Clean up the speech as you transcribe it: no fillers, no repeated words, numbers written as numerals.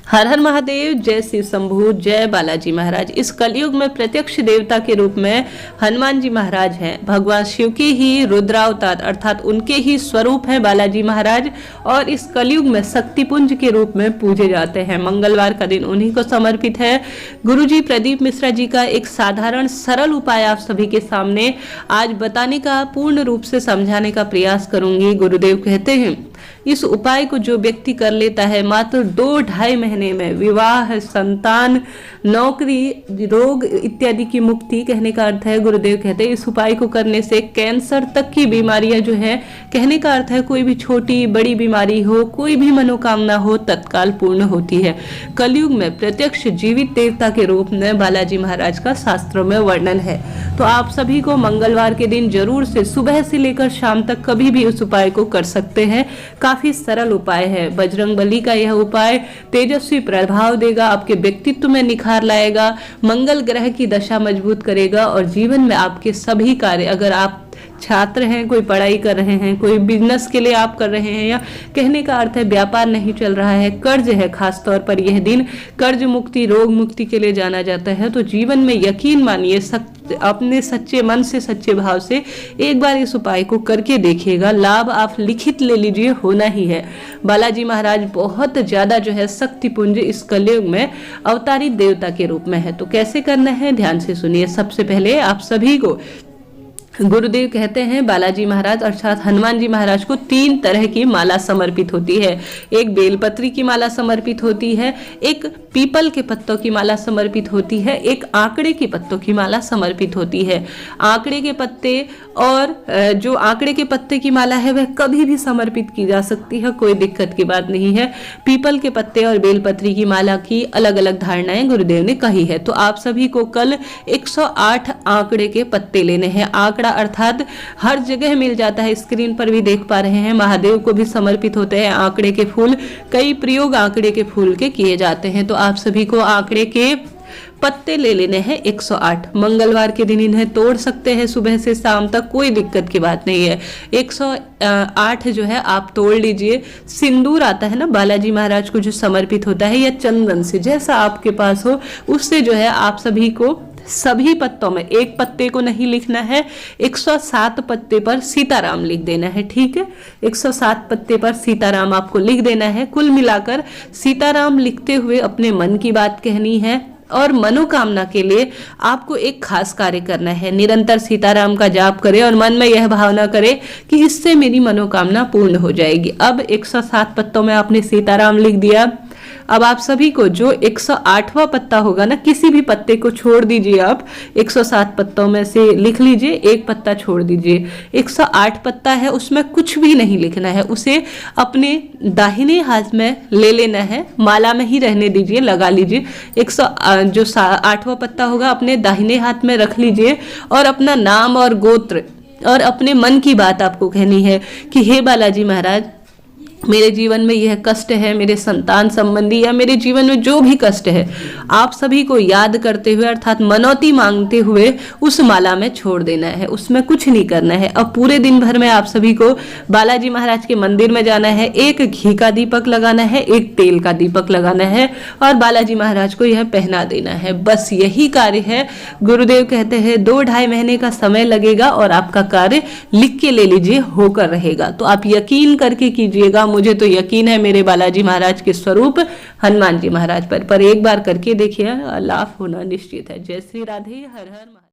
हर हर महादेव, जय शिव शंभू, जय बालाजी महाराज। इस कलयुग में प्रत्यक्ष देवता के रूप में हनुमान जी महाराज हैं। भगवान शिव के ही रुद्रावतार अर्थात उनके ही स्वरूप हैं बालाजी महाराज, और इस कलयुग में शक्तिपुंज के रूप में पूजे जाते हैं। मंगलवार का दिन उन्हीं को समर्पित है। गुरुजी प्रदीप मिश्रा जी का एक साधारण सरल उपाय आप सभी के सामने आज बताने का, पूर्ण रूप से समझाने का प्रयास करूंगी। गुरुदेव कहते हैं इस उपाय को जो व्यक्ति कर लेता है मात्र 2-2.5 महीने में विवाह, संतान, नौकरी, रोग इत्यादि की मुक्ति। कहने का अर्थ है, गुरुदेव कहते हैं इस उपाय को करने से कैंसर तक की बीमारियां जो है, कहने का अर्थ है कोई भी छोटी बड़ी बीमारी हो, कोई भी मनोकामना हो, तत्काल पूर्ण होती है। कलयुग में प्रत्यक्ष जीवित देवता के रूप में बालाजी महाराज का शास्त्रों में वर्णन है। तो आप सभी को मंगलवार के दिन जरूर से सुबह से लेकर शाम तक कभी भी उस उपाय को कर सकते हैं। काफी सरल उपाय है। बजरंगबली का यह उपाय तेजस्वी प्रभाव देगा, आपके व्यक्तित्व में निखार लाएगा, मंगल ग्रह की दशा मजबूत करेगा और जीवन में आपके सभी कार्य, अगर आप छात्र हैं, कोई पढ़ाई कर रहे हैं, कोई बिजनेस के लिए आप कर रहे हैं, या कहने का अर्थ है व्यापार नहीं चल रहा है, कर्ज है, खास तौर पर यह दिन कर्ज मुक्ति, रोग मुक्ति के लिए जाना जाता है। तो जीवन में यकीन मानिए, अपने सच्चे मन से, सच्चे भाव से एक बार इस उपाय को करके देखिएगा। लाभ आप लिखित ले लीजिए, होना ही है। बालाजी महाराज बहुत ज्यादा जो है शक्तिपुंज इस कलयुग में अवतारित देवता के रूप में है। तो कैसे करना है, ध्यान से सुनिए। सबसे पहले आप सभी को गुरुदेव कहते हैं बालाजी महाराज अर्थात हनुमान जी महाराज को 3 तरह की माला समर्पित होती है। एक बेलपत्री की माला समर्पित होती है, एक पीपल के पत्तों की माला समर्पित होती है, एक आंकड़े के पत्तों की माला समर्पित होती है। आंकड़े के पत्ते और जो आंकड़े के पत्ते की माला है वह कभी भी समर्पित की जा सकती है, कोई दिक्कत की बात नहीं है। पीपल के पत्ते और बेलपत्री की माला की अलग अलग धारणाएं गुरुदेव ने कही है। तो आप सभी को कल 108 आंकड़े के पत्ते लेने हैं। आंकड़ा अर्थात हर जगह मिल जाता है, स्क्रीन पर भी देख पा रहे हैं। महादेव को भी समर्पित होते हैं आंकड़े के फूल। कई प्रयोग आंकड़े के फूल के किए जाते हैं। तो आप सभी को आंकड़े के पत्ते ले लेने हैं 108। मंगलवार के दिन इन्हें तोड़ सकते हैं सुबह से शाम तक, कोई दिक्कत की बात नहीं है। 108 जो है आप तोड़ लीजिए। सिंदूर आता है ना बालाजी महाराज को जो समर्पित होता है, या चंदन से, जैसा आपके पास हो उससे जो है आप सभी को सभी पत्तों में, एक पत्ते को नहीं लिखना है, 107 पत्ते पर सीताराम लिख देना है। ठीक है, 107 पत्ते पर सीताराम आपको लिख देना है। कुल मिलाकर सीताराम लिखते हुए अपने मन की बात कहनी है और मनोकामना के लिए आपको एक खास कार्य करना है। निरंतर सीताराम का जाप करें और मन में यह भावना करें कि इससे मेरी मनोकामना पूर्ण हो जाएगी। अब 107 पत्तों में आपने सीताराम लिख दिया। अब आप सभी को जो 108वां पत्ता होगा ना, किसी भी पत्ते को छोड़ दीजिए। आप 107 पत्तों में से लिख लीजिए, एक पत्ता छोड़ दीजिए। 108 पत्ता है, उसमें कुछ भी नहीं लिखना है, उसे अपने दाहिने हाथ में ले लेना है, माला में ही रहने दीजिए, लगा लीजिए। 108वां पत्ता होगा अपने दाहिने हाथ में रख लीजिए और अपना नाम और गोत्र और अपने मन की बात आपको कहनी है कि हे बालाजी महाराज, मेरे जीवन में यह कष्ट है, मेरे संतान संबंधी या मेरे जीवन में जो भी कष्ट है, आप सभी को याद करते हुए अर्थात मनौती मांगते हुए उस माला में छोड़ देना है, उसमें कुछ नहीं करना है। अब पूरे दिन भर में आप सभी को बालाजी महाराज के मंदिर में जाना है, एक घी का दीपक लगाना है, एक तेल का दीपक लगाना है और बालाजी महाराज को यह पहना देना है। बस यही कार्य है। गुरुदेव कहते हैं 2-2.5 महीने का समय लगेगा और आपका कार्य लिख के ले लीजिए, होकर रहेगा। तो आप यकीन करके कीजिएगा। मुझे तो यकीन है मेरे बालाजी महाराज के स्वरूप हनुमान जी महाराज पर एक बार करके देखिए, लाभ होना निश्चित है। जय श्री राधे, हर हर महादेव।